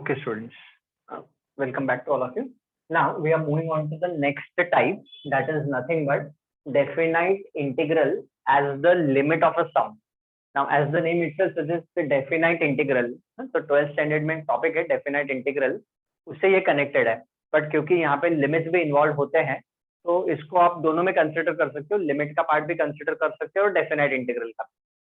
Okay, students, welcome back to all of you. Now we are moving on to the next type, that is nothing but definite integral as the limit of a sum. Now, as the name itself suggests, the definite integral, तो 12th standard में topic है definite integral, उससे ये connected है. But क्योंकि यहाँ पे limits भी इन्वॉल्व होते हैं, तो इसको आप दोनों में कंसिडर कर सकते हो. लिमिट का पार्ट भी कंसिडर कर सकते हो और डेफिनाइट इंटीग्रल का.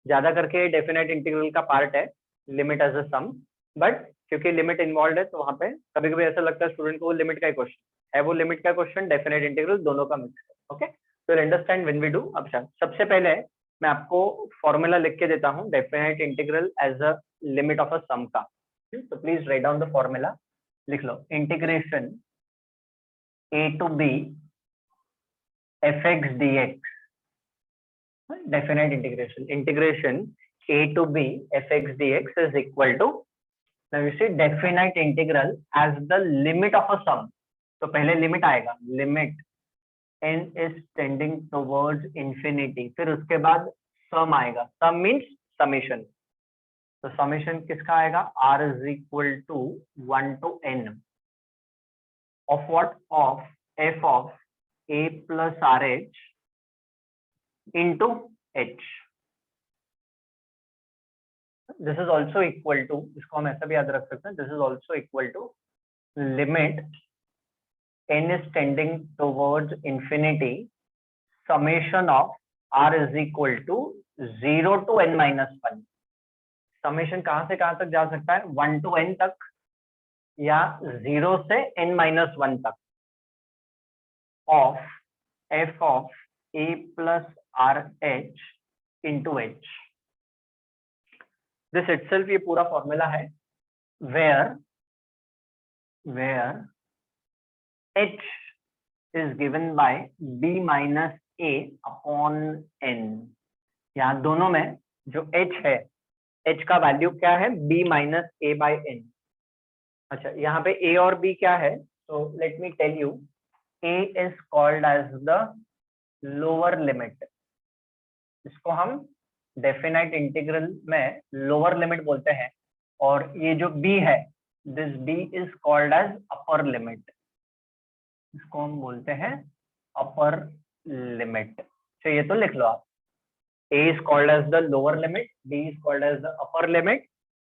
ज्यादा करके डेफिनाइट इंटीग्रल का पार्ट है limit as a sum, but क्योंकि लिमिट इन्वॉल्व है तो वहां पे कभी कभी ऐसा लगता है स्टूडेंट को वो लिमिट का क्वेश्चन है, वो लिमिट का क्वेश्चन डेफिनाइट इंटीग्रल दोनों का मिक्स है. ओके, तो अंडरस्टैंड व्हेन वी डू. अब सबसे पहले मैं आपको फॉर्मूला लिख के देता हूँ definite integral as a limit of a sum का. तो please write down the formula. लिख लो integration a to b fx dx. Definite integration a to b fx dx is equal to, now you see definite integral as the limit of a sum. तो पहले limit आएगा, limit n is tending towards infinity, फिर उसके बाद सम आएगा. सम means summation. तो summation किसका आएगा? r is equal to 1 to n of what? Of f of a plus rh into h. This is also equal to, इसको हम ऐसा भी याद रख सकते हैं, this is also equal to limit n is tending towards infinity summation of r is equal to 0 to n minus 1. Summation कहां से कहां तक जा सकता है? 1 to n तक या 0 से n minus 1 तक of f of a plus rh into h. This itself ये पूरा फॉर्मूला है where h is given by b minus a upon n. यहाँ दोनों में जो h है, h का वैल्यू क्या है? b minus a by n. अच्छा, यहाँ पे a और b क्या है? तो let me tell you. a is called as the lower limit. इसको हम डेफिनाइट इंटीग्रल में लोअर लिमिट बोलते हैं, और ये जो b है, this b is called as upper limit. इसको हम बोलते हैं अपर लिमिट. तो ये तो लिख लो आप. a is called as the lower limit, b is called as the upper limit.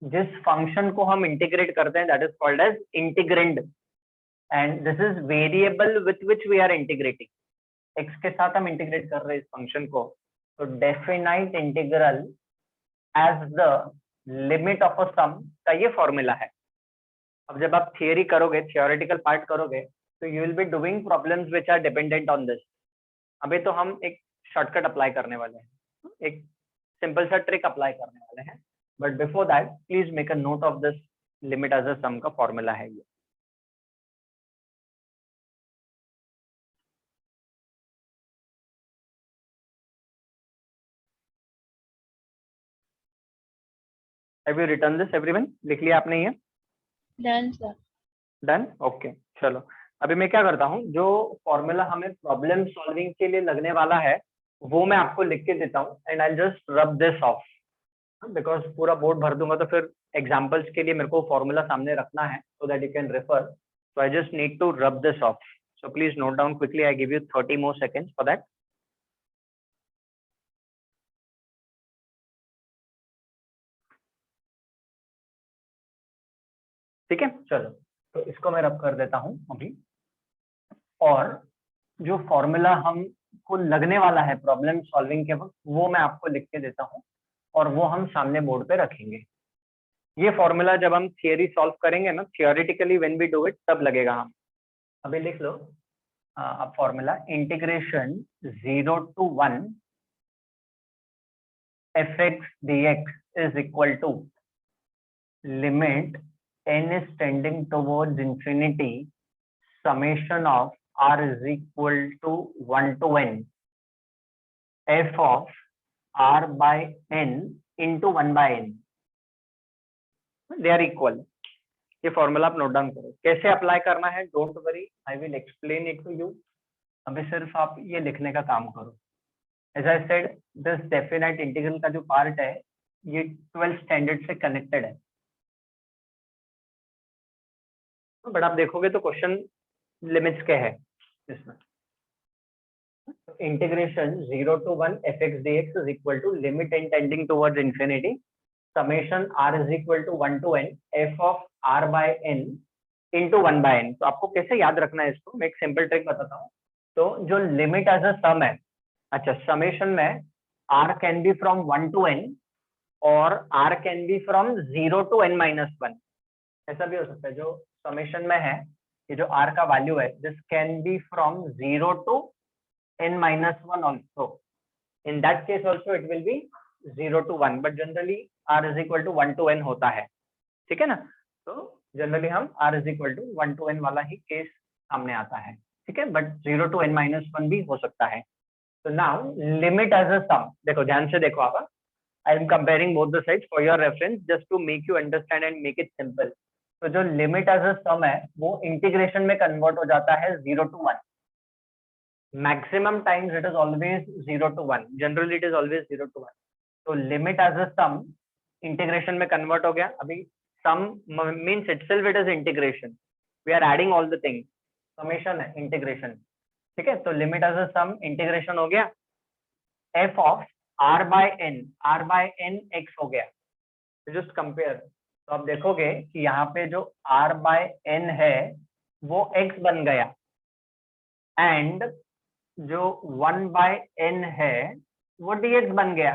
जिस फंक्शन को हम इंटीग्रेट करते हैं that is called as integrand, and this is variable with which we are integrating. x के साथ हम integrate कर रहे हैं इस फंक्शन को. तो definite integral as the limit of a sum का ये फॉर्मूला है. अब जब आप थियरी करोगे, थियोरेटिकल पार्ट करोगे, तो you will be doing problems which are dependent on this. अभी तो हम एक शॉर्टकट अप्लाई करने वाले हैं, एक सिंपल सा ट्रिक अप्लाई करने वाले हैं. But before that please make a note of this limit as a sum का फॉर्मूला है ये. Have you written this everyone? लिख लिया आपने ये? Done sir. डन. ओके, चलो अभी मैं क्या करता हूँ, जो फॉर्मूला हमें प्रॉब्लम सॉल्विंग के लिए लगने वाला है वो मैं आपको लिख के देता हूँ, एंड आई जस्ट रब दिस ऑफ. बिकॉज पूरा बोर्ड भर दूंगा तो फिर एग्जाम्पल्स के लिए मेरे को फॉर्मूला सामने रखना है so that you can refer. So I just need to rub this off. So please note down quickly. I give you 30 more seconds for that. ठीक है, चलो तो इसको मैं रब कर देता हूं अभी. और जो फॉर्मूला हमको लगने वाला है प्रॉब्लम सॉल्विंग के वक्त, वो मैं आपको लिख के देता हूं और वो हम सामने बोर्ड पे रखेंगे. ये फॉर्मूला जब हम थियरी सॉल्व करेंगे ना, theoretically when we do it, तब लगेगा. हम अभी लिख लो अब formula. Integration 0 to 1 fx dx is equal to limit n is tending towards infinity summation of r is equal to 1 to n f of r by n into 1 by n. They are equal. ये formula आप note down करो. कैसे apply करना है, don't worry, I will explain it to you. अभी सिर्फ आप ये लिखने का काम करो. As I said, this definite integral का जो पार्ट है ये 12th स्टैंडर्ड से कनेक्टेड है. बट आप देखोगे तो क्वेश्चन लिमिट्स के है इसमें। Integration 0 to 1 fx dx is equal to limit n tending towards infinity summation r is equal to 1 to n f of r by n into 1 by n। तो आपको कैसे याद रखना है इसको, मैं एक सिंपल ट्रिक बताता हूँ। तो जो लिमिट एज अ सम है, अच्छा समेशन में r can be from 1 to n और r can be from 0 to n minus 1, ऐसा भी हो सकता है। जो समेशन में है ये जो r का वैल्यू है, this can be from 0 to n minus 1 also, in that case also it will be 0 to 1, but generally r is equal to 1 to n होता है, ठीक है ना। तो जनरली हम r is equal to 1 to n वाला ही case सामने आता है, ठीक है, बट 0 to n minus 1 भी हो सकता है। तो now limit as a sum, देखो ध्यान से देखो आप, I am comparing both the sides for your reference just to make you understand and make it simple. तो जो लिमिट एज अ सम है वो इंटीग्रेशन में कन्वर्ट हो जाता है 0 to 1, maximum times it is always 0 to 1, generally it is always 0 to 1। तो limit as a sum integration में convert हो गया। अभी sum means itself it is integration, we are adding all the things, summation है integration, ठीक है। तो limit as a sum integration हो गया, f of r by n x हो गया। तो just compare, तो आप देखोगे कि यहाँ पे जो r by n है वो x बन गया, एंड जो 1 by n है वो dx बन गया।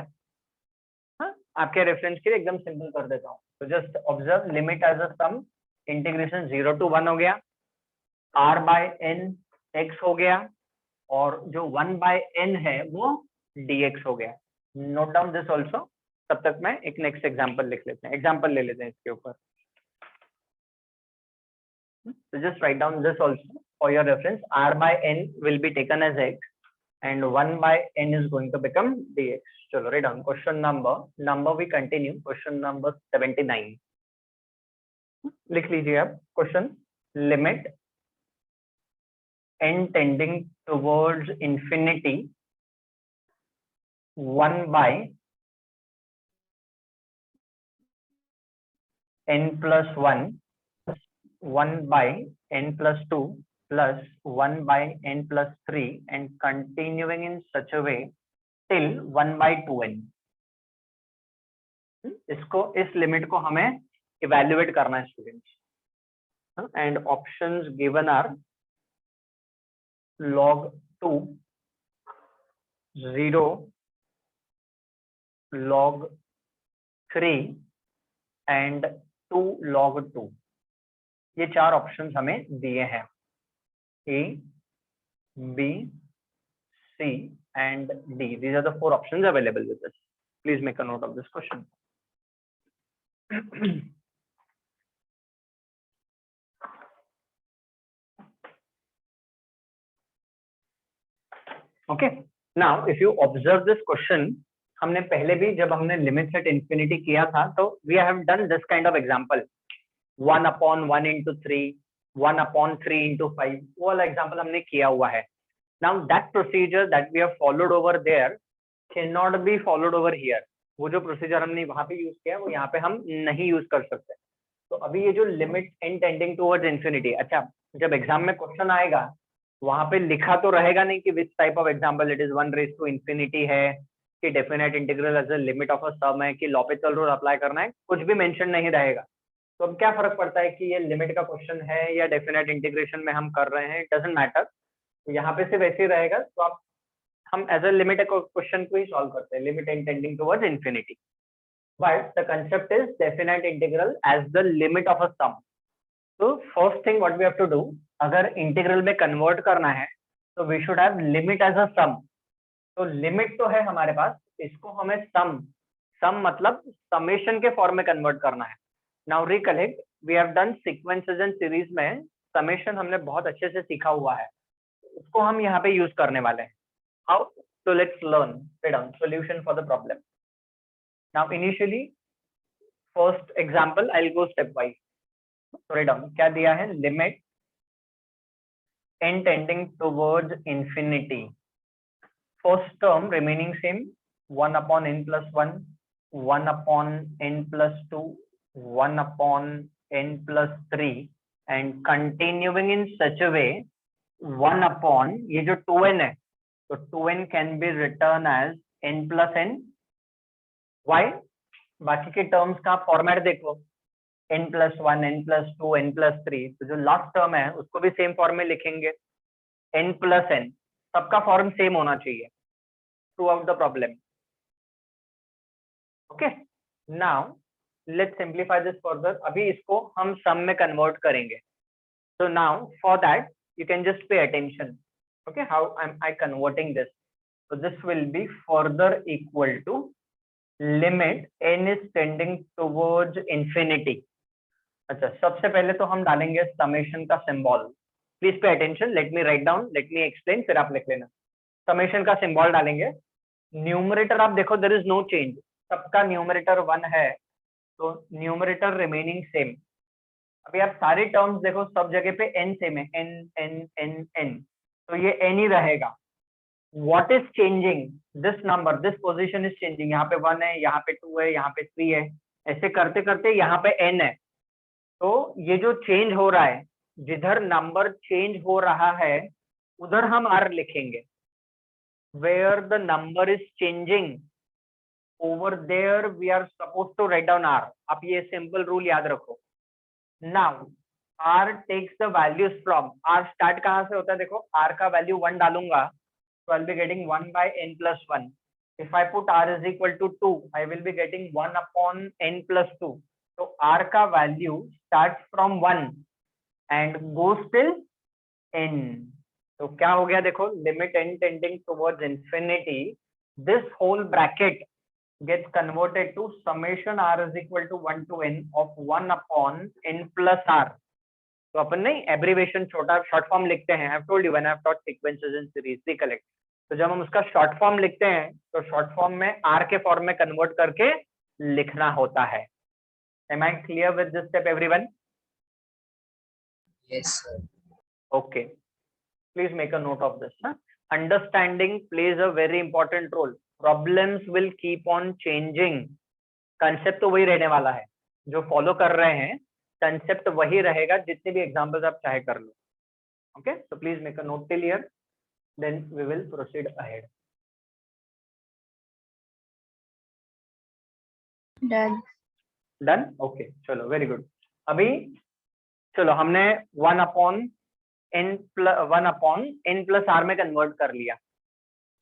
हाँ, आपके रेफरेंस के लिए एकदम सिंपल कर देता हूँ। तो just observe, limit as a sum integration 0 to 1 हो गया, r by n x हो गया, और जो 1 by n है वो dx हो गया। नोट डाउन दिस ऑल्सो, तब तक मैं एक नेक्स्ट एग्जाम्पल लिख लेते हैं, एग्जाम्पल ले लेते हैं इसके ऊपर। So just write down this also for your reference, r by n will be taken as x and 1 by n is going to become dx। चलो write down question number we continue, question number 79 लिख लीजिए आप। Question, limit n tending towards infinity 1 by n plus 1 1 by n plus 2 plus 1 by n plus 3 and continuing in such a way till 1 by 2n। इसको, इस limit को हमें evaluate करना है students, and options given are log 2, 0, log 3 and 2 log 2। ये चार options हमें दिए हैं, A, B, C and D। These are the 4 options available with us. Please make a note of this question. Okay, now if you observe this question, हमने पहले भी जब हमने लिमिट सेट इंफिनिटी किया था तो we have done this kind of example, 1 upon 1 into 3, 1 upon 3 into 5, वो वाला एग्जाम्पल हमने किया हुआ है। Now that procedure that we have followed over there cannot be followed over here। वो जो प्रोसीजर हमने वहां पे यूज किया वो यहाँ पे हम नहीं यूज कर सकते। तो अभी ये जो limit n tending towards infinity, अच्छा जब एग्जाम में क्वेश्चन आएगा वहां पे लिखा तो रहेगा नहीं कि which type of example it is, 1 raised to infinity है कि definite integral as a limit of a sum है कि लॉपिथल रूल अप्लाई करना है, कुछ भी मेंशन नहीं रहेगा। तो अब क्या फर्क पड़ता है कि ये लिमिट का क्वेश्चन है या डेफिनेट इंटीग्रेशन में हम कर रहे हैं, इट डजंट मैटर। यहाँ पे सिर्फ ऐसे ही रहेगा। तो आप, हम एज अ लिमिट क्वेश्चन को ही सॉल्व करते हैं, limit n tending towards infinity, but the concept is definite integral as the limit of a sum. तो first thing what we have to do, अगर इंटीग्रल में कन्वर्ट करना है तो we should have limit as a sum. तो limit तो है हमारे पास, इसको हमें सम मतलब समेशन के फॉर्म में कन्वर्ट करना है। Now recollect, we have done sequences and series में समेशन हमने बहुत अच्छे से सीखा हुआ है, उसको हम यहाँ पे यूज करने वाले हैं। How? So let's learn. Write down solution for the problem. Now initially first example I'll go stepwise. So write down क्या दिया है, limit n tending towards infinity, first term remaining same, 1 upon n plus 1, 1 upon n plus 2, 1 upon n plus 3 and continuing in such a way 1 upon ये जो 2n है, तो 2n can be written as n plus n. Why? बाकी के terms का format देखो, n plus one, n plus two, n plus three, तो जो लास्ट टर्म है उसको भी सेम फॉर्म में लिखेंगे, n प्लस n। सबका फॉर्म सेम होना चाहिए through out the problem. Okay, now let's simplify this further. अभी इसको हम सम में कन्वर्ट करेंगे। So now for that you can just pay attention. Okay, how am I converting this? So this will be further equal to limit n is tending towards infinity. अच्छा, सबसे पहले तो हम डालेंगे समेशन का symbol. Please pay attention, let me write down, let me explain, फिर आप लिख लेना। समेशन का सिंबल डालेंगे। न्यूमरेटर आप देखो, देयर इज नो चेंज, सबका न्यूमरेटर 1 है, तो न्यूमरेटर रिमेनिंग सेम। अभी आप सारे टर्म्स देखो, सब जगह पे n सेम है, n n n n, तो ये n ही रहेगा। What is changing? This number, this position is changing. यहाँ पे 1 है, यहाँ पे 2 है, यहाँ पे 3 है, ऐसे करते करते यहाँ पे n है। तो ये जो चेंज हो रहा है, जिधर नंबर चेंज हो रहा है उधर हम r लिखेंगे। Where the number is changing, over there we are suppose to write down r। आप ये सिंपल रूल याद रखो। Now r takes the values from, r start कहाँ से होता है? देखो, r का वैल्यू 1 डालूंगा तो I'll be getting 1 by n plus 1. If I put r is equal to 2, I will be getting 1 upon n plus 2. तो r का value starts from 1 and goes till n. तो क्या हो गया? देखो, limit n tending towards infinity, this whole bracket gets converted to summation r is equal to 1 to n of 1 upon n plus r. तो अपन नहीं abbreviation छोटा short form लिखते हैं। I have told you when I have taught sequences in series, recollect. तो जब हम उसका short form लिखते हैं तो शॉर्ट फॉर्म में r के फॉर्म में कन्वर्ट करके लिखना होता है। Am I clear with this step everyone? Yes, sir. Okay, please make a note of this. Understanding plays a very important role. Problems will keep on changing. Concept तो वही रहने वाला है, जो फॉलो कर रहे हैं कंसेप्ट वही रहेगा, जितने भी एग्जांपल्स आप चाहे कर लो। Okay, so please make a note till here, then we will proceed ahead. Done? Okay, चलो, very good। अभी चलो, हमने 1 upon n plus r में कन्वर्ट कर लिया,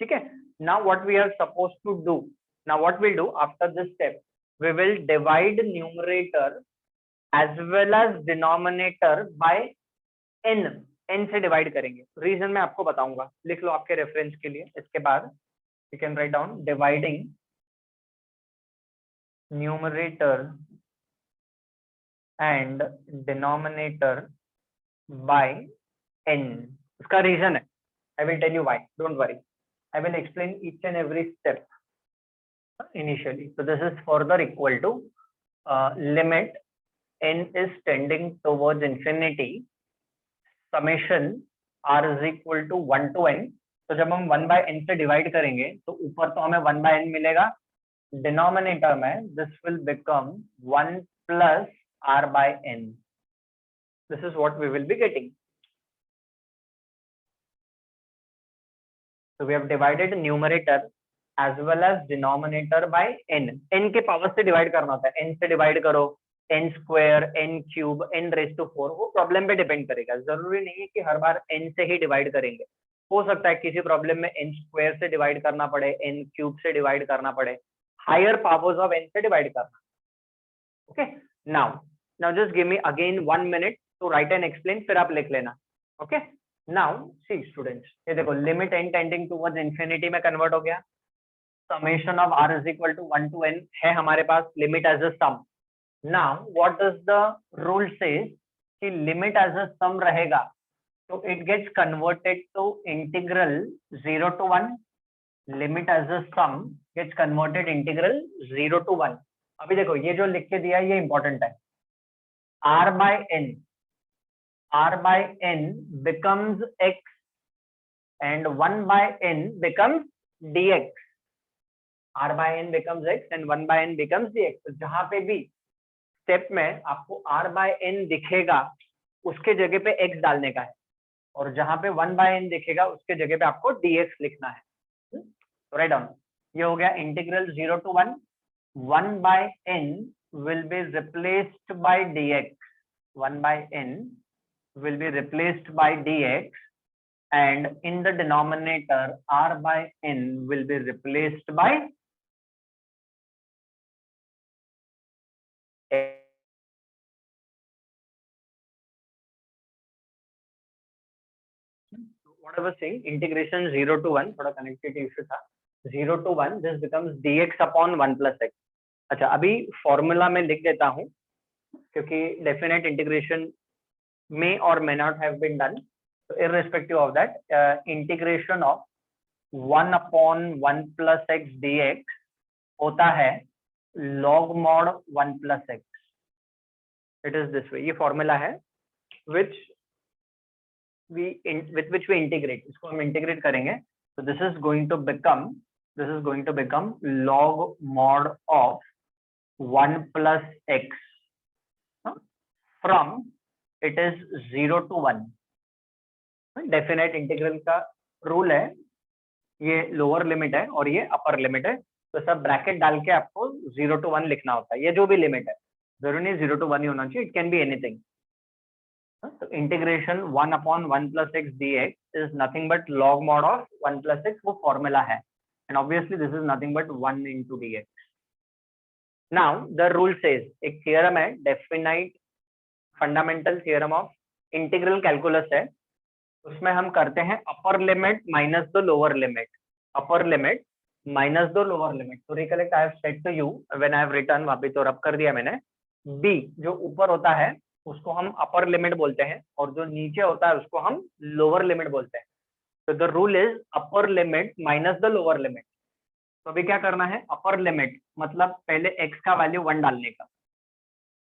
ठीक है। Now what we are supposed to do? Now what we'll do after this step, we will divide numerator as well as denominator by n से divide करेंगे। रीजन मैं आपको बताऊंगा, लिख लो आपके रेफरेंस के लिए। इसके बाद you can write down dividing numerator and denominator by n। उसका रीजन है, I will tell you why, don't worry, I will explain each and every step initially. So this is further equal to limit n is tending towards infinity, summation r is equal to 1 to n। तो जब हम 1 by n से divide करेंगे तो ऊपर तो हमें 1 by n मिलेगा, डिनोमिनेटर में this will become 1 plus r by n। This is what we will be getting. So we have divided numerator as well as denominator by n। n के power से divide करना होता है, n से divide करो, n square, n cube, n raise to 4, वो problem पे depend करेगा। जरूरी नहीं है कि हर बार n से ही डिवाइड करेंगे, हो सकता है किसी प्रॉब्लम में n स्क्वायर से डिवाइड करना पड़े, n क्यूब से डिवाइड करना पड़े, हायर पावर्स ऑफ n से डिवाइड करना। Okay, now just give me again 1 minute to write and explain, फिर आप लिख लेना। ओके, नाउ सी स्टूडेंट्स, ये देखो, limit n tending towards infinity में कन्वर्ट हो गया। Summation of r is equal to 1 to n है हमारे पास, limit as a sum. Now what does the rule says कि लिमिट एज अ सम रहेगा तो it gets converted to integral 0 to 1। Limit as a sum gets converted integral 0 to 1। अभी देखो, ये जो लिख के दिया है ये इंपॉर्टेंट है। r by n becomes x and 1 by n becomes dx। r by n becomes x and 1 by n becomes dx। तो जहां पे भी स्टेप में आपको r by n दिखेगा उसके जगह पे x डालने का है, और जहां पे 1/n दिखेगा उसके जगह पे आपको dx लिखना है। तो राइट डाउन, ये हो गया integral 0 to 1, 1/n will be replaced by dx, 1/n will be replaced by dx, and in the denominator r/n will be replaced by what I was saying, integration 0 to 1, थोड़ा connectivity issue था, 0 to 1 this becomes dx upon 1 plus x। अच्छा, अभी formula में लिख देता हूँ क्योंकि definite integration may or may not have been done, so irrespective of that, integration of 1 upon 1 plus x dx होता है log mod 1 plus x, it is this way, ये फॉर्मूला है with which we integrate, इसको हम integrate करेंगे, so this is going to become log mod of 1 plus x from it is 0 to 1। Definite integral का rule है, ये lower limit है और ये अपर लिमिट है, तो सब ब्रैकेट डाल के आपको 0 to 1 लिखना होता है, ये जो भी लिमिट है, जरूरी नहीं 0 to 1 ही होना चाहिए, इट कैन बी एनीथिंग। तो integration 1 upon 1 plus x dx is nothing but log mod of 1 plus x, वो फॉर्मूला है, and obviously this is nothing but 1 into dx। now the rule says, एक theorem है, definite fundamental theorem of integral calculus है, उसमें हम करते हैं upper limit minus the lower limit, upper limit minus the lower limit. तो recollect, I have said to you when I have written, वहां पे तो रब कर दिया मैंने, b जो ऊपर होता है उसको हम अपर लिमिट बोलते हैं, और जो नीचे होता है उसको हम लोअर लिमिट बोलते हैं। तो the rule is upper limit minus the lower limit. तो अभी क्या करना है, अपर लिमिट मतलब पहले x का वैल्यू 1 डालने का,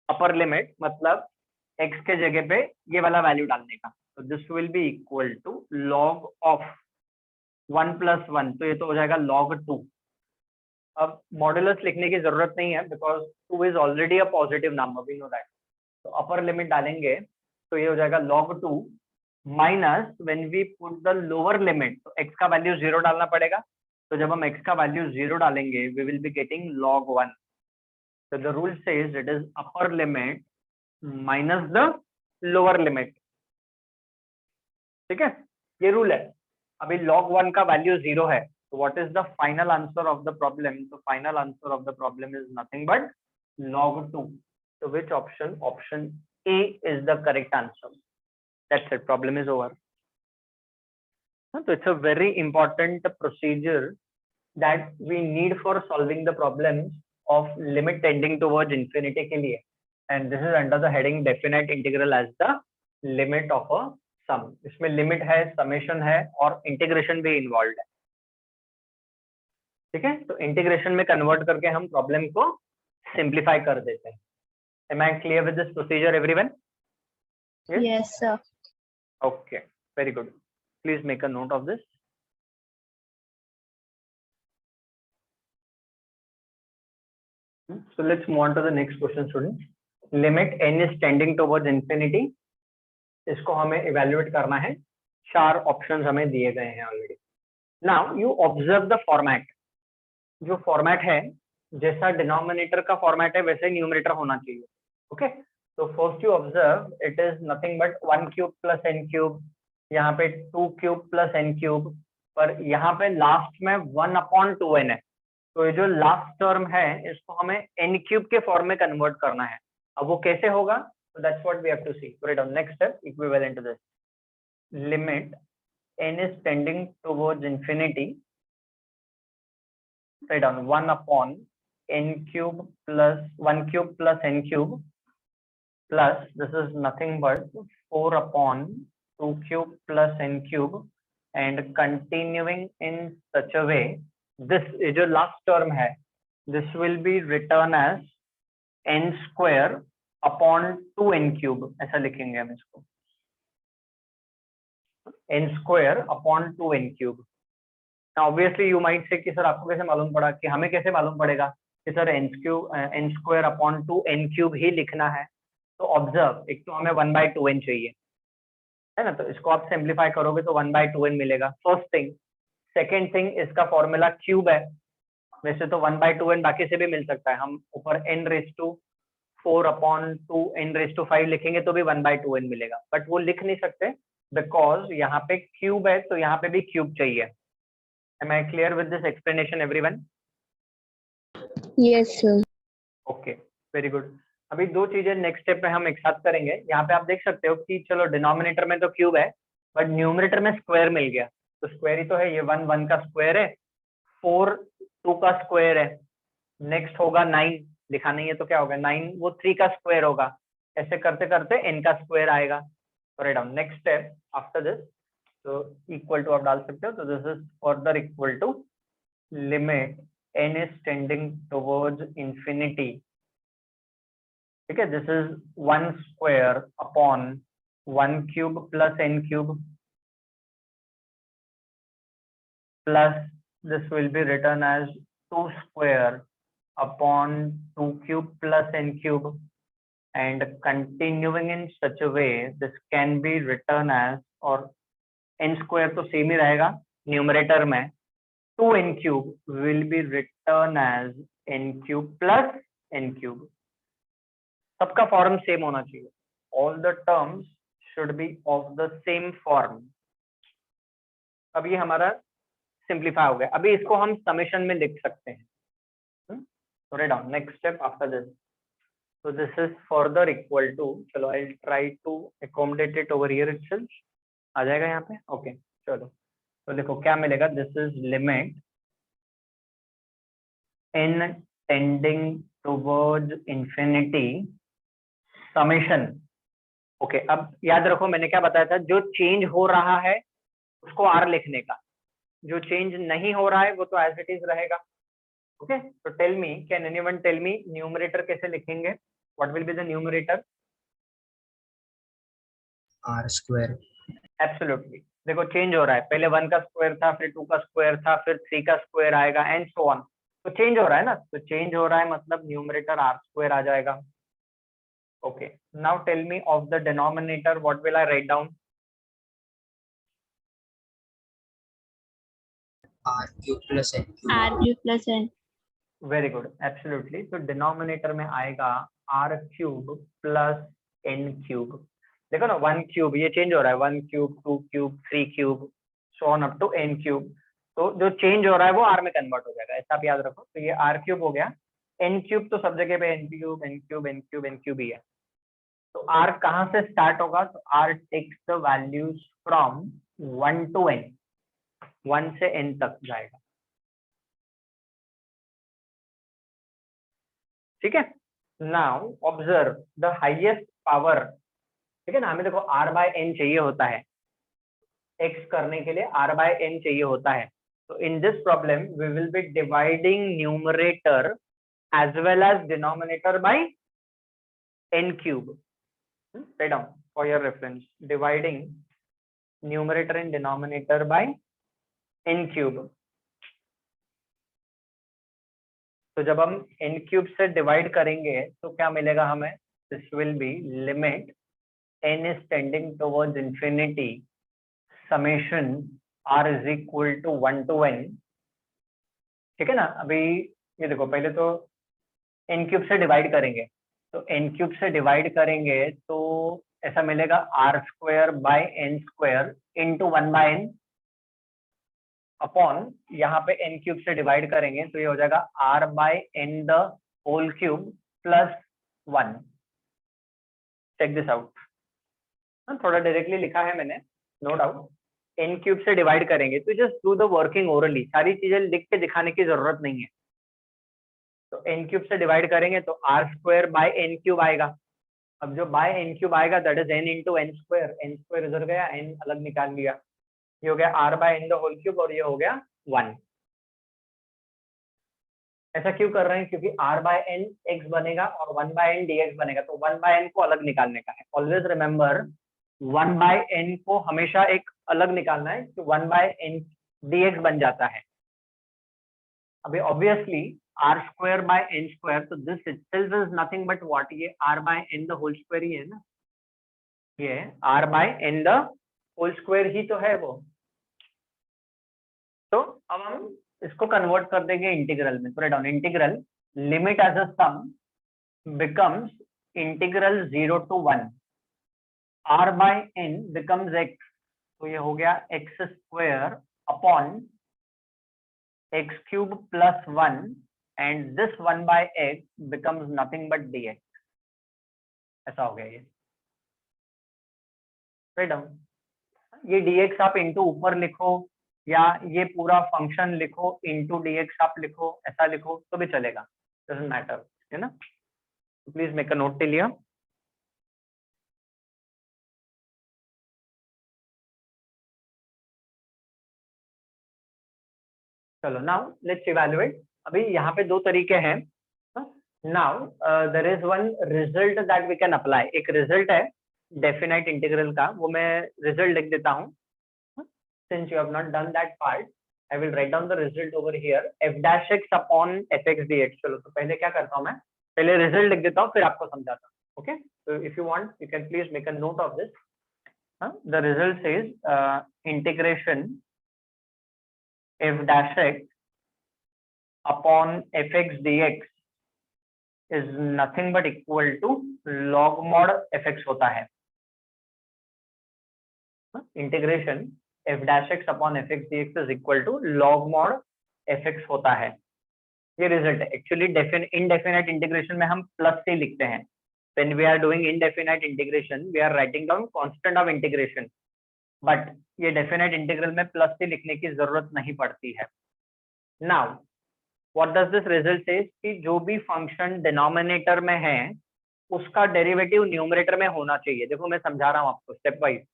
अपर लिमिट मतलब x के जगह पे ये वाला वैल्यू डालने का, तो this will be equal to log of 1 plus 1, तो ये तो हो जाएगा log 2। अब मॉडुलस लिखने की जरूरत नहीं है because 2 is already a positive number, we know that. तो अपर लिमिट डालेंगे तो ये हो जाएगा log 2 minus when we put the lower limit, तो x का वैल्यू 0 डालना पड़ेगा, तो जब हम x का वैल्यू 0 डालेंगे we will be getting log 1। so the rule says it is upper limit minus the lower limit, ठीक है, ये रूल है। अभी log 1 का वैल्यू 0 है, तो what is the final answer of the problem, तो final answer of the problem is nothing but log 2। तो which option, option A is the correct answer, that's it, problem is over। so it's a very important procedure that we need for solving the problems of limit tending towards infinity के लिए, and this is under the heading definite integral as the limit of a sum। इसमें limit है, summation है और integration भी involve है, ठीक है। तो इंटीग्रेशन में कन्वर्ट करके हम प्रॉब्लम को सिंप्लीफाई कर देते हैं। Am I clear with this procedure, everyone? Yes, sir. Okay, very good. Please make a note of this। So let's move on to the next question, students। Limit n is tending towards infinity, इसको हमें evaluate करना है, 4 options हमें दिए गए हैं already. Now you observe the format, जो format है जैसा डिनोमिनेटर का फॉर्मेट है वैसे न्यूमरेटर होना चाहिए, ओके। तो first you observe it is nothing but 1 cube plus n cube, यहाँ पे 2 क्यूब प्लस n क्यूब, पर यहाँ पे लास्ट में 1 अपॉन 2n है, तो ये जो लास्ट टर्म है इसको हमें n क्यूब के फॉर्म में कन्वर्ट करना है। अब वो कैसे होगा, so that's what we have to see। Write down next step equivalent to this, limit n is tending towards infinity, write down 1 upon n cube plus 1 cube plus n cube plus this is nothing but 4 upon 2 cube plus n cube, and continuing in such a way this is जो last term है this will be written as n square upon 2n cube, ऐसा लिखेंगे हम इसको, n square upon 2n cube. Obviously you might say कि sir आपको कैसे मालूम पड़ा, कि हमें कैसे मालूम पड़ेगा कि sir n square upon 2n cube ही लिखना है, तो ऑब्जर्व, एक तो हमें 1/2n चाहिए, है ना, तो इसको आप सिंप्लीफाई करोगे तो 1/2n मिलेगा, फर्स्ट थिंग। सेकेंड थिंग, इसका फॉर्मूला क्यूब है, वैसे तो 1/2n बाकी से भी मिल सकता है, हम ऊपर n⁴/2 n⁵ लिखेंगे तो भी 1/2n मिलेगा, बट वो लिख नहीं सकते बिकॉज यहाँ पे क्यूब है, तो यहाँ पे भी क्यूब चाहिए। Am I clear with this explanation everyone? Yes, sir. Okay, very good. अभी दो चीजें नेक्स्ट स्टेप में हम एक साथ करेंगे। यहाँ पे आप देख सकते हो कि चलो डिनोमिनेटर में तो क्यूब है, बट न्यूमरेटर में स्क्वायर मिल गया, तो स्क्वायर ही तो है, ये 1 का स्क्वायर है, 4 2 का स्क्वायर है, नेक्स्ट होगा 9, लिखा नहीं है तो क्या होगा 9, वो 3 का स्क्वायर होगा, ऐसे करते करते n का स्क्वायर आएगा। Write down next step after this, तो इक्वल टू आप डाल सकते हो, तो this is further equal to limit n is tending towards infinity, ठीक है, this is 1 square upon 1 cube plus n cube plus this will be written as 2 square upon 2 cube plus n cube, and continuing in such a way this can be written as, और n square तो same ही रहेगा numerator में, 2n cube will be written as n cube plus n cube, सबका form same होना चाहिए, all the terms should be of the same form। अब ये हमारा सिंप्लीफाई हो गया, अभी इसको हम समेशन में लिख सकते हैं। Right down next step after this, so this is further equal to, चलो I'll try to accommodate it over here itself, आ जाएगा यहाँ पे, ओके चलो, तो देखो क्या मिलेगा, this is limit n tending towards infinity summation. Okay, अब याद रखो मैंने क्या बताया था, जो चेंज हो रहा है उसको r लिखने का, जो चेंज नहीं हो रहा है वो तो एज इट इज रहेगा। ओके, तो tell me, can anyone tell me numerator कैसे लिखेंगे, what will be the numerator? r²। Absolutely, देखो चेंज हो रहा है, पहले 1 का स्क्वायर था, फिर 2 का स्क्वायर था, फिर 3 का स्क्वायर आएगा एंड सो ऑन, तो चेंज हो रहा है ना, तो चेंज हो रहा है मतलब न्यूमरेटर r² आ जाएगा। Okay, now tell me of the denominator, what will I write down? r³ plus n³। R³ plus n. Very good, absolutely, तो डिनोमिनेटर में आएगा r³ प्लस n³। देखो ना 1 क्यूब, ये चेंज हो रहा है, 1 cube 2 cube 3 cube so on up to n³, तो जो चेंज हो रहा है वो r में कन्वर्ट हो जाएगा, ऐसा आप याद रखो। तो ये r³ हो गया, n³ तो सब जगह पे n³ n³ n³ n³ ही है, तो r कहाँ से स्टार्ट होगा, तो r takes the values from 1 to n, 1 से n तक जाएगा, ठीक है। Now observe the highest power, ठीक है ना, हमें देखो r/n चाहिए होता है, x करने के लिए r/n चाहिए होता है, तो in this problem we will be dividing numerator as well as denominator by n³। write down for your reference, dividing numerator and denominator by n³। तो जब हम n³ से डिवाइड करेंगे तो क्या मिलेगा हमें, this will B limit n is tending towards infinity summation r is equal to 1 to n, ठीक है ना। अभी ये देखो, पहले तो n³ से डिवाइड करेंगे, तो n³ से डिवाइड करेंगे तो ऐसा मिलेगा r² bye n² into 1/n upon, यहाँ पे n³ से डिवाइड करेंगे तो ये हो जाएगा r/n the whole cube plus 1। Check this out, थोड़ा डायरेक्टली लिखा है मैंने, नो डाउट। n³ से डिवाइड करेंगे तो just do the working orally, सारी चीजें लिख के दिखाने की जरूरत नहीं है। तो n³ से डिवाइड करेंगे तो r² बाय n³ आएगा, अब जो बाय n³ आएगा that is n into n², n² इधर गया, n अलग निकाल लिया, ये हो गया r/n द होल क्यूब और ये हो गया 1। ऐसा क्यों कर रहे हैं, क्योंकि r/n x बनेगा और 1/n dx बनेगा, तो 1/n को अलग निकालने का है। ऑलवेज रिमेंबर 1/n को हमेशा एक अलग निकालना है, तो 1/n dx बन जाता है। अभी obviously R square by N square, तो this itself is nothing but what, ये R by N the whole square ही है ना, ये R by N the whole square ही तो है वो। तो अब हम इसको कन्वर्ट कर देंगे इंटीग्रल में, थोड़ा down, integral limit as a sum becomes integral 0 to 1, r by n becomes x, तो ये हो गया x square upon x cube plus 1 and this 1 by x becomes nothing but dx, ऐसा हो गया ये, राइट डाउन। ये dx आप इंटू ऊपर लिखो या ये पूरा फंक्शन लिखो इंटू dx आप लिखो, ऐसा लिखो तो भी चलेगा, डजंट मैटर, है ना। Please make a note till here. चलो नाउ लेट्स इवैल्यूएट। अभी यहाँ पे दो तरीके हैं। Now there is one result that we can apply. एक रिजल्ट है डेफिनाइट इंटीग्रल का, वो मैं रिजल्ट लिख देता हूँ। Since you have not done that part, I will write down the result over here, f dash x upon f x d x. चलो तो पहले क्या करता हूँ मैं, पहले रिजल्ट लिख देता हूँ फिर आपको समझाता हूँ। Okay, so if you want you can please make a note of this. The result says integration f dash x upon fx dx is nothing but equal to log mod fx होता है। Integration f dash x upon fx dx is equal to log mod fx होता है, ये result है। Actually indefinite integration में हम plus से लिखते हैं। When we are doing indefinite integration, we are writing down constant of integration. But ये definite integral में प्लस से लिखने की जरूरत नहीं पड़ती है। Now, what does this result say? कि जो भी फंक्शन डिनोमिनेटर में है उसका डेरिवेटिव न्यूमरेटर में होना चाहिए। देखो मैं समझा रहा हूँ आपको स्टेप वाइज।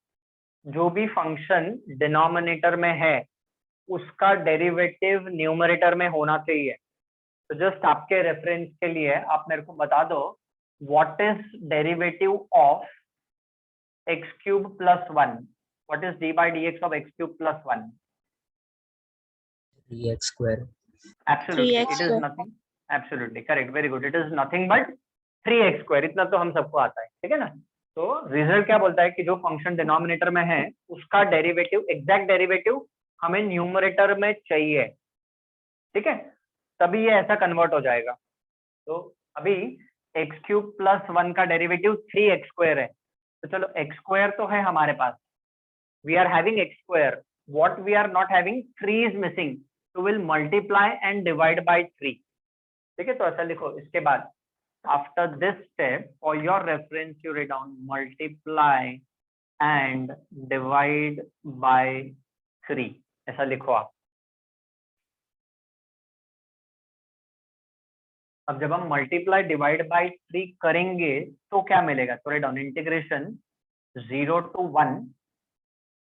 जो भी फंक्शन डिनोमिनेटर में है उसका डेरिवेटिव न्यूमरेटर में होना चाहिए। तो जस्ट आपके रेफरेंस के लिए आप मेरे को बता दो, what is derivative of x cube plus 1? What is d by dx of x cube plus 1? 3x square. Absolutely, 3x it is square. nothing. Absolutely correct, very good. It is nothing but 3x square. इतना तो हम सबको आता है, ठीक है ना। तो रिजल्ट क्या बोलता है कि जो फंक्शन डिनोमिनेटर में है उसका डेरिवेटिव, एग्जैक्ट डेरिवेटिव हमें न्यूमरेटर में चाहिए, ठीक है, तभी ये ऐसा कन्वर्ट हो जाएगा। तो अभी एक्स क्यूब प्लस 1 का डेरिवेटिव 3x स्क्वायर है, तो चलो x स्क्वायर तो है हमारे पास, we are having x square, what we are not having 3 is missing, तो will multiply and divide by 3, ठीक है। तो ऐसा लिखो, इसके बाद after this step for your reference you write down multiply and divide by 3, ऐसा लिखो आप। अब जब हम मल्टीप्लाई डिवाइड बाय 3 करेंगे तो क्या मिलेगा, तो write down integration 0 to 1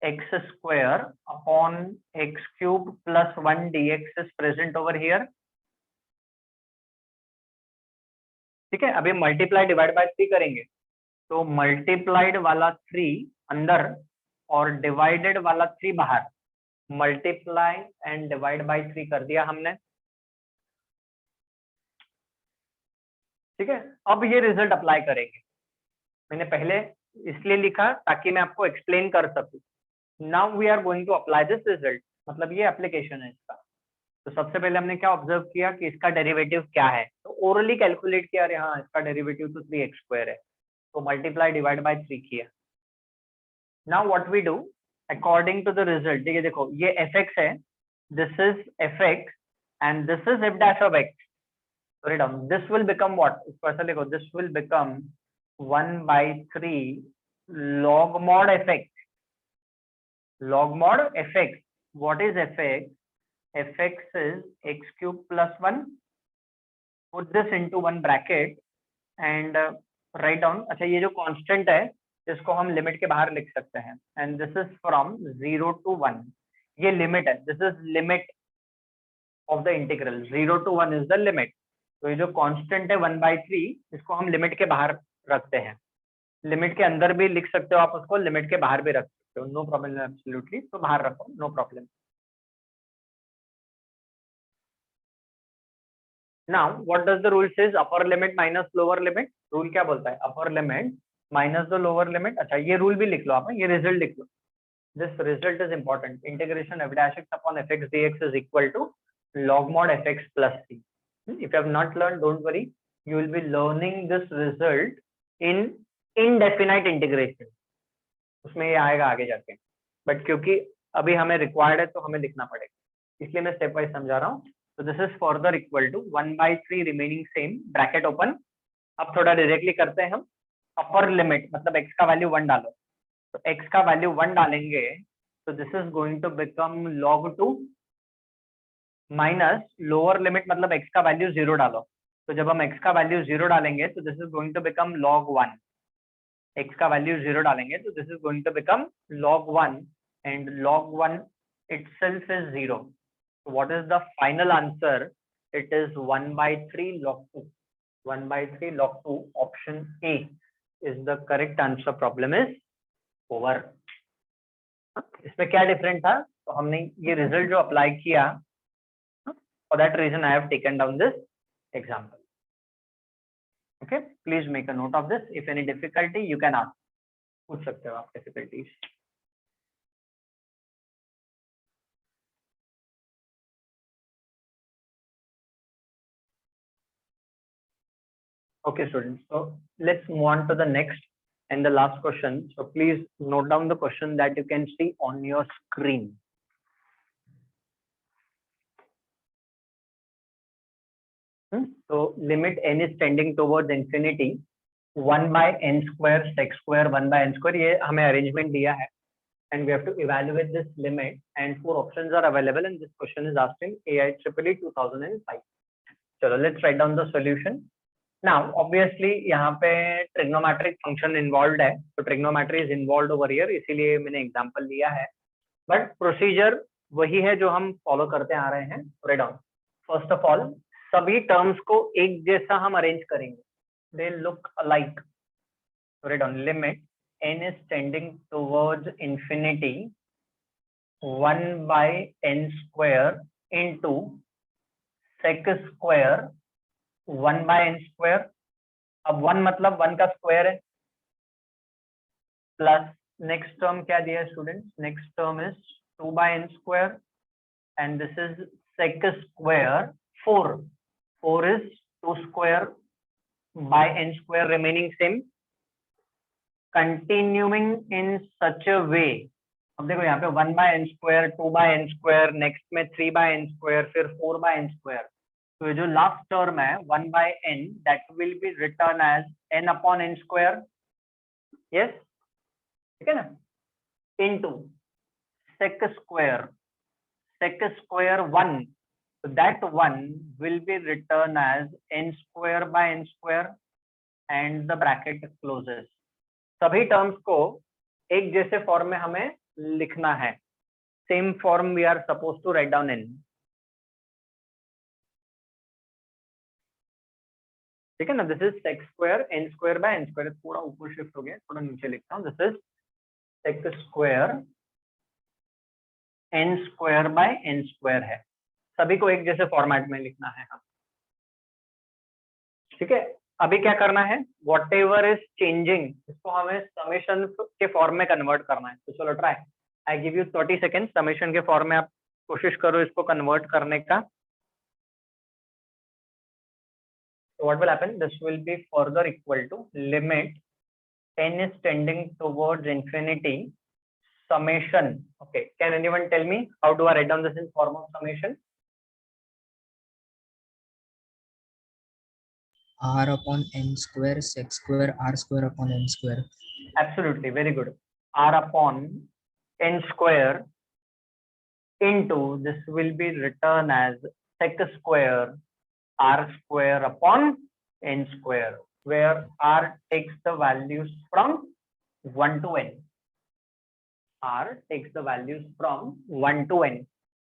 x square upon x cube plus 1 dx is present over here, ठीक है। अभी मल्टीप्लाई डिवाइड बाय 3 करेंगे तो मल्टीप्लाइड वाला 3 अंदर और डिवाइडेड वाला 3 बाहर, मल्टीप्लाई एंड डिवाइड बाय 3 कर दिया हमने, ठीक है। अब ये रिजल्ट अप्लाई करेंगे, मैंने पहले इसलिए लिखा ताकि मैं आपको एक्सप्लेन कर सकूं। Now we are going to apply this result, मतलब ये एप्लीकेशन है इसका। तो सबसे पहले हमने क्या ऑब्जर्व किया कि इसका डेरिवेटिव क्या है, तो ओरली कैलकुलेट किया, अरे हाँ इसका डेरिवेटिव तो 3x स्क्वायर है, तो मल्टीप्लाई डिवाइड बाय 3 किया। Now what we do according to the result, ठीक है, देखो ये fx है, this is fx and this is f dash of x, write down this will become what, इसको ऐसा लिखो, this will become 1 by 3 log mod fx, log mod fx, what is fx, fx is x cube plus 1, put this into one bracket and write down, अच्छा ये जो constant है इसको हम limit के बाहर लिख सकते हैं, and this is from 0 to 1, ये लिमिट है, this is limit of the integral, 0 to 1 is the limit. तो ये जो कांस्टेंट है 1/3 इसको हम लिमिट के बाहर रखते हैं, लिमिट के अंदर भी लिख सकते हो आप उसको, लिमिट के बाहर भी रख सकते हो, नो प्रॉब्लम एब्सोल्युटली, तो बाहर रखो, no problem. Now what does the rule says, upper limit minus lower limit. Rule क्या बोलता है, upper limit minus the lower limit. अच्छा ये रूल भी लिख लो आप, ये रिजल्ट लिख लो. This result is important. Integration f dash x upon fx dx is equal to log mod fx plus c. If you have not learned, don't worry. You will be learning this result in indefinite integration. उसमें ये आएगा आगे जाके. But क्योंकि अभी हमें required है तो हमें लिखना पड़ेगा. इसलिए मैं step wise समझा रहा हूँ. So this is further equal to 1/3 remaining same bracket open. अब थोड़ा directly करते हैं हम. Upper limit मतलब x का value 1 डालो. तो x का वैल्यू 1 डालेंगे तो this is going to become log 2 minus lower limit मतलब x का वैल्यू 0 डालो. तो जब हम x का वैल्यू 0 डालेंगे तो this is going to become log 1. x का वैल्यू 0 डालेंगे तो this is going to become log 1 and log 1 itself is 0. So what is the final answer? It is 1/3 log 2. 1/3 log 2. Option A is the correct answer. Problem is over. इसमें क्या different था, तो हमने ये result जो apply किया, for that reason I have taken down this example. Okay, please make a note of this. If any difficulty you can ask, पूछ सकते हो आप difficulties. Okay students, so let's move on to the next and the last question. So please note down the question that you can see on your screen. So limit n is tending towards infinity, 1/n square sec square 1/n square. ये हमें arrangement दिया है and we have to evaluate this limit and 4 options are available and this question is asked in AIEEE 2005. चलो let's write down the solution. Now obviously यहाँ पे trigonometric function involved है, तो trigonometry is involved over here, इसीलिए मैंने example लिया है. But procedure वही है जो हम follow करते आ रहे हैं. Write down. First of all, सभी terms को एक जैसा हम arrange करेंगे. They look alike. Write down. Limit n is tending towards infinity, 1/n square into sec square 1/n square. अब 1 मतलब 1 का स्क्वायर है, प्लस नेक्स्ट टर्म क्या दिया है students, next term is 2/n square and this is sec square 4. 4 is 2 square by n square remaining same. Continuing in such a way, अब देखो यहाँ पे 1/n square 2/n square, next में 3/n square, फिर 4/n square. तो ये जो last term है 1/n, that will be written as n upon n square. Yes, ठीक है ना, into sec square 1. So that 1 will be written as n square by n square and the bracket closes. सभी terms को एक जैसे form में हमें लिखना है. Same form we are suppose to write down in. ठीक है ना, this is sec square n square by n square. थोड़ा ऊपर शिफ्ट हो गया, थोड़ा नीचे लिखता हूँ. This is sec square n square by n square है. सभी को एक जैसे फॉर्मेट में लिखना है हम. ठीक है, अभी क्या करना है, वॉट एवर इज चेंजिंग, इसको हमें समेशन के फॉर्म में कन्वर्ट करना है. तो चलो try, I give you 30 second. Summation के फॉर्म में आप कोशिश करो इसको कन्वर्ट करने का. So what will happen? This will be further equal to limit n is tending towards infinity, summation. Okay, can anyone tell me how do I write down this in form of summation? R upon n square sec square r square upon n square. Absolutely, very good. R upon n square into, this will be written as sec square r square upon n square, where r takes the values from 1 to n. r takes the values from 1 to n.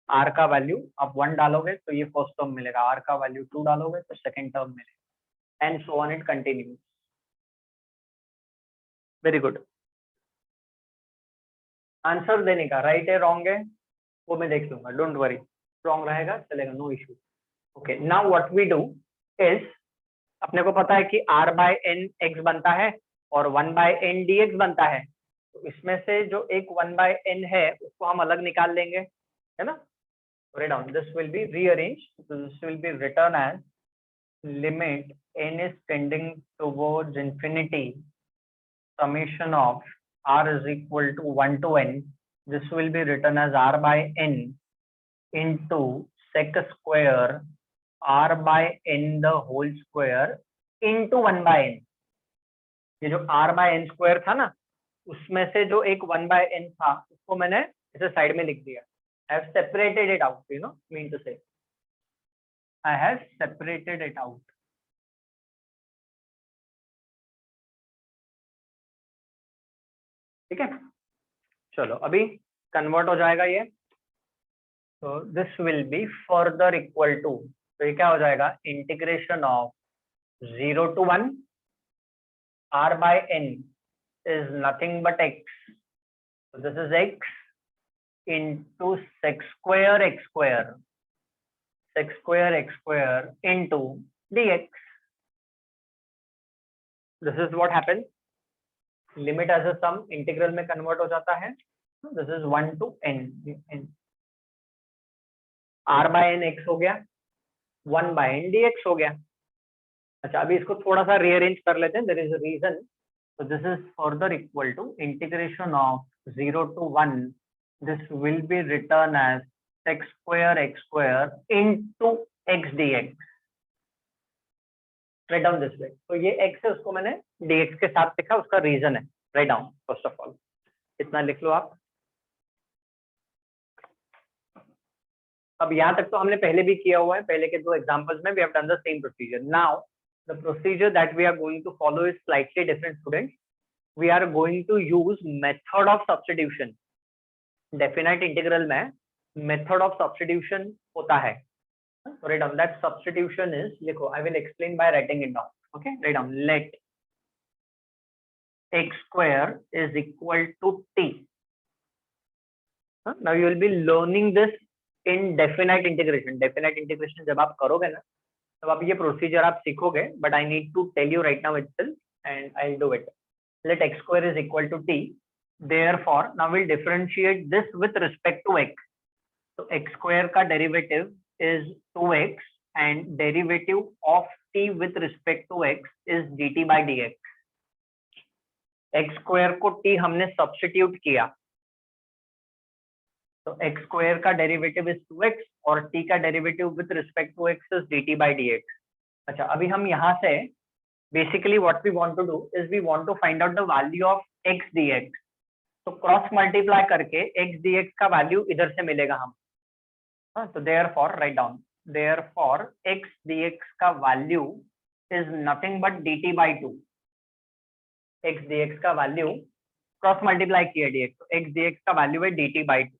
r का value आप 1 डालोगे तो ये first term मिलेगा, r का value 2 डालोगे तो second term मिलेगा, and so on it continues. Very good. Answer देने का राइट है रॉन्ग है वो मैं देख लूंगा, डोंट वरी. रॉन्ग रहेगा चलेगा, no issue. Okay, now what we do, is, अपने को पता है कि r बाय n x बनता है और 1 बाय n dx बनता है, तो इसमें से जो एक 1 बाय n है उसको हम अलग निकाल लेंगे, है ना। write down, this will be rearranged, so this will be written as limit n is tending towards infinity, summation of r is equal to 1 to n, this will be written as r by n into sec square r by n the whole square into 1 by n। ये जो r by n square था ना, उसमें से जो एक 1 by n था उसको मैंने इसे साइड में लिख दिया। I have separated it out, you know, mean to say I have separated it out। ठीक है, चलो अभी कन्वर्ट हो जाएगा ये, तो this will be further equal to, तो ये क्या हो जाएगा, integration of 0 to 1 r by n is nothing but x, so this is x into sec square x square into dx। this is what happens, limit as a sum integral में convert हो जाता है, this is 1 to n, r by n x हो गया, 1 by n dx हो गया। अच्छा अभी इसको थोड़ा सा रीअरेंज कर लेते हैं, there is a reason, so this is further equal to integration of 0 to 1, this will be written as sec square x square into x dx। write down this way, तो ये x है उसको मैंने dx के साथ लिखा, उसका reason है, write down first of all, इतना लिख लो आप। अब यहाँ तक तो हमने पहले भी किया हुआ है, पहले के दो एग्जांपल्स में we have done the same procedure। now the procedure that we are going to follow is slightly different, students। we are going to use method of substitution। Definite इंटीग्रल में मेथड ऑफ सब्स्टिट्यूशन होता है, write down that substitution is, लिखो I will explain by writing it down, okay, write down let x square is equal to t। now you will be learning this in definite integration। definite integration जब आप करोगे ना तब आप ये procedure आप सीखोगे, but I need to tell you right now itself and I'll do it। let x square is equal to t, therefore now we'll differentiate this with respect to x। तो x square का derivative is 2x and derivative of t with respect to x is dt by dx। x square को t हमने substitute किया, तो x square का derivative is 2x और t का derivative with respect to x is dt by dx। अच्छा अभी हम यहाँ से basically what we want to do is we want to find out the value of x dx। तो cross multiply करके x dx का value इधर से मिलेगा हम, हाँ, तो therefore write down, therefore x dx का value is nothing but dt by 2। x dx का वैल्यू क्रॉस मल्टीप्लाई किया dx, तो x dx का वैल्यू है dt by 2।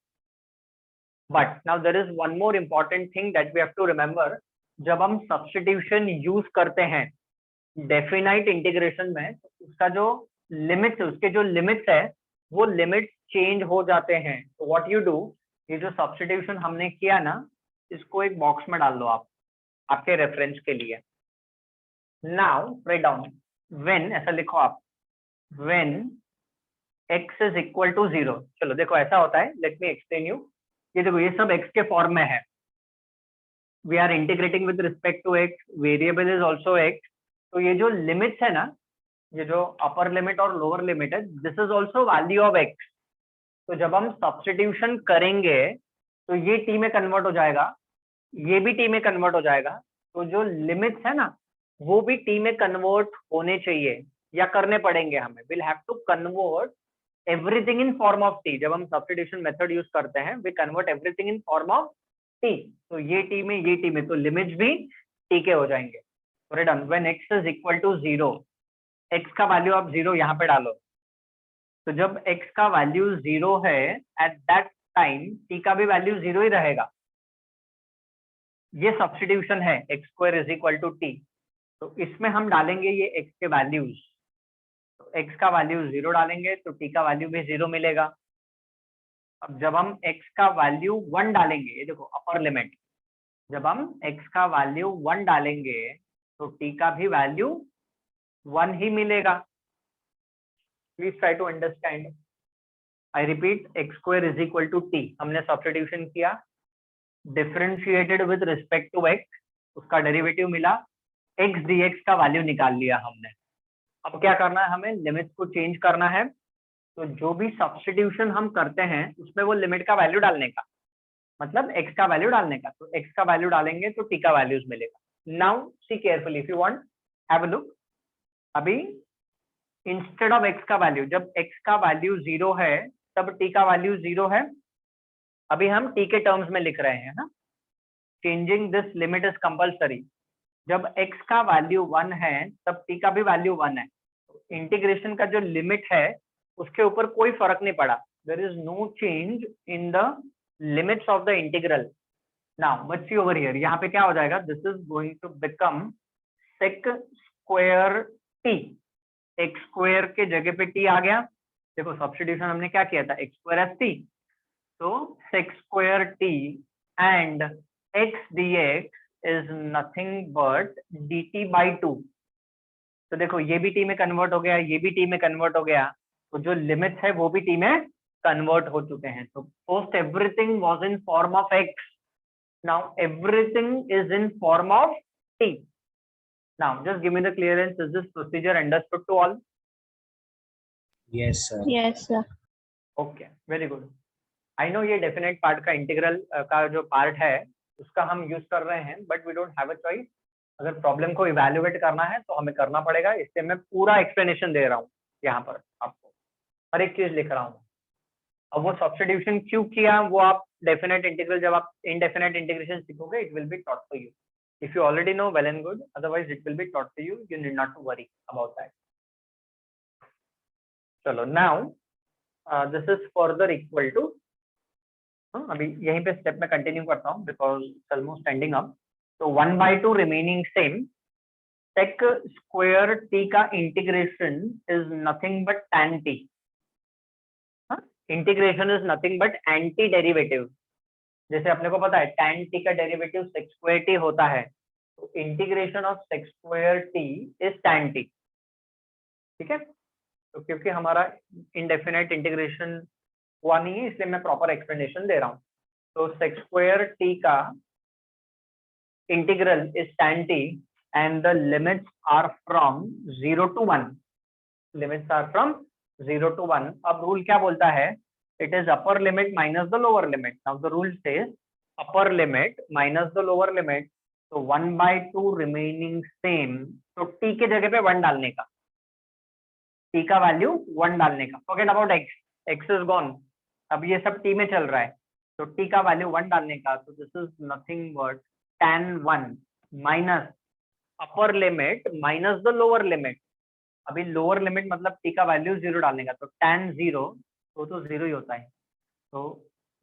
But now there is one more important thing that we have to remember, जब हम substitution use करते हैं definite integration में, उसका जो लिमिट्स, उसके जो लिमिट्स है वो लिमिट्स चेंज हो जाते हैं। तो व्हाट यू डू, ये जो सब्स्टिट्यूशन हमने किया ना, इसको एक बॉक्स में डाल दो आप, आपके रेफरेंस के लिए। नाउ राइट डाउन व्हेन, ऐसा लिखो आप, when x is equal to 0। चलो देखो ऐसा होता है, लेट मी एक्सप्लेन यू। ये देखो ये सब x के फॉर्म में है, we are integrating with respect to x, variable is also x। तो ये जो लिमिट्स है ना, ये जो अपर लिमिट और लोअर लिमिट है, this is also value of x। तो जब हम सब्स्टिट्यूशन करेंगे तो ये t में कन्वर्ट हो जाएगा, ये भी t में कन्वर्ट हो जाएगा। तो जो लिमिट्स है ना वो भी t में कन्वर्ट होने चाहिए या करने पड़ेंगे हमें। Will have to convert everything in form of t। जब हम सब्स्टिट्यूशन मेथड यूज करते हैं we convert everything in form of t। तो ये t में, ये t में, तो लिमिट्स भी t के हो जाएंगे। Done, when x is equal to 0, x का वैल्यू आप 0 यहाँ पे डालो। तो जब x का वैल्यू 0 है एट दैट टाइम t का भी वैल्यू 0 ही रहेगा। ये सब्स्टिट्यूशन है x square is equal to t। तो इसमें हम डालेंगे ये x के वैल्यूज, तो x का वैल्यू 0 डालेंगे तो t का वैल्यू भी 0 मिलेगा। अब जब हम x का वैल्यू 1 डालेंगे, ये देखो अपर लिमिट, जब हम x का वैल्यू 1 डालेंगे तो t का भी वैल्यू 1 ही मिलेगा। Please try to understand. I repeat, x square is equal to t, हमने सब्स्टिट्यूशन किया, differentiated with respect to x, उसका डेरिवेटिव मिला, x dx का वैल्यू निकाल लिया हमने। अब क्या करना है, हमें लिमिट्स को चेंज करना है। तो जो भी सब्स्टिट्यूशन हम करते हैं उसमें वो लिमिट का वैल्यू डालने का, मतलब x का वैल्यू डालने का। तो x का वैल्यू डालेंगे तो t का वैल्यूज मिलेगा। Now see carefully, if you want have a look. अभी इंस्टेड ऑफ x का वैल्यू, जब x का वैल्यू 0 है तब t का वैल्यू 0 है। अभी हम t के टर्म्स में लिख रहे हैं ना, changing this limit is compulsory. जब x का वैल्यू 1 है तब t का भी वैल्यू 1 है। इंटीग्रेशन का जो लिमिट है उसके ऊपर कोई फर्क नहीं पड़ा, there is no change in the limits of the integral. Now but see over here, यहाँ पे क्या हो जाएगा, this is going to become sec square t। X square के जगह पे t आ गया। देखो सब्स्टिट्यूशन हमने क्या किया था, एक्स स्क्वायर एस टी, तो sec square t and x dx is nothing but dt by 2। तो देखो ये भी t में कन्वर्ट हो गया, ये भी t में कन्वर्ट हो गया, तो जो लिमिट्स है वो भी t में कन्वर्ट हो चुके हैं। तो first everything was in form of x, now everything is in form of t। Now just give me the clearance, is this procedure understood to all? Yes, sir. Yes, sir. Okay, very good. I know ये definite part का integral का जो part है उसका हम use कर रहे हैं, but we don't have a choice. अगर प्रॉब्लम को इवैल्यूएट करना है तो हमें करना पड़ेगा, इसलिए मैं पूरा एक्सप्लेनेशन दे रहा हूँ यहाँ पर आपको, हर एक चीज लिख रहा हूँ। अब वो सब्स्टिट्यूशन क्यों किया वो आप डेफिनेट इंटीग्रल, जब आप इनडेफिनेट इंटीग्रेशन सीखोगे, it will be taught to you. If you already know, well and good, otherwise it will be taught to you, you need not to worry about that. चलो now this is further equal to, अभी यहीं पे step में continue करता हूँ because almost ending up. तो 1/2 remaining same, sec square t का integration is nothing but tan t। Integration is nothing but anti derivative. जैसे अपने को पता है tan t का डेरिवेटिव सेक स्क्वायर t होता है, तो integration of sec square t is tan t। ठीक है, तो क्योंकि हमारा इनडेफिनेट इंटीग्रेशन हुआ नहीं है इसलिए मैं प्रॉपर एक्सप्लेनेशन दे रहा हूँ। तो सेक स्क्वायर t का integral is tan t and the limits are from 0 to 1। Limits are from 0 to 1। अब रूल क्या बोलता है, it is upper limit minus the lower limit. Now the rule says upper limit minus the lower limit, तो 1/2 remaining same, तो t के जगह पे 1 डालने का, t का वैल्यू 1 डालने का, forget about x, x is gone, अब ये सब t में चल रहा है, तो t का वैल्यू 1 डालने का। तो this is nothing but tan 1 minus upper limit minus the lower limit. अभी लोअर लिमिट मतलब t का वैल्यू 0 डालने का, तो tan 0 तो 0 ही होता है। तो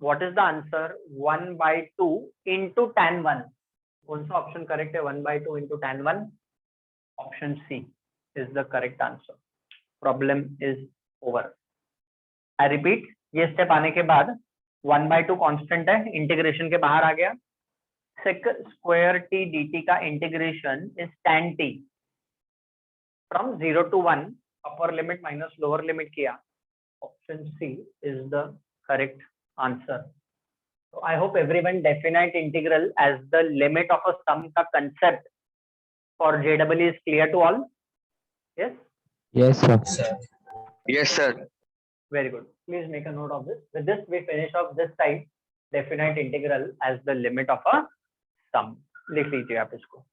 what is the answer, 1/2 into tan 1। कौन सा ऑप्शन करेक्ट है, 1/2 into tan 1? Option C is the correct answer. Problem is over. I repeat, ये स्टेप आने के बाद 1/2 कांस्टेंट है, इंटीग्रेशन के बाहर आ गया। सेक स्क्वायर t dt का integration is tan t from 0 to 1, upper limit minus lower limit किया। Option C is the correct answer. So I hope everyone definite integral as the limit of a sum का concept for JEE is clear to all. Yes. Yes, sir. Sir. Yes, sir. Very good. Please make a note of this. With this, we finish off this side, definite integral as the limit of a sum. लिख लीजिए आप इसको।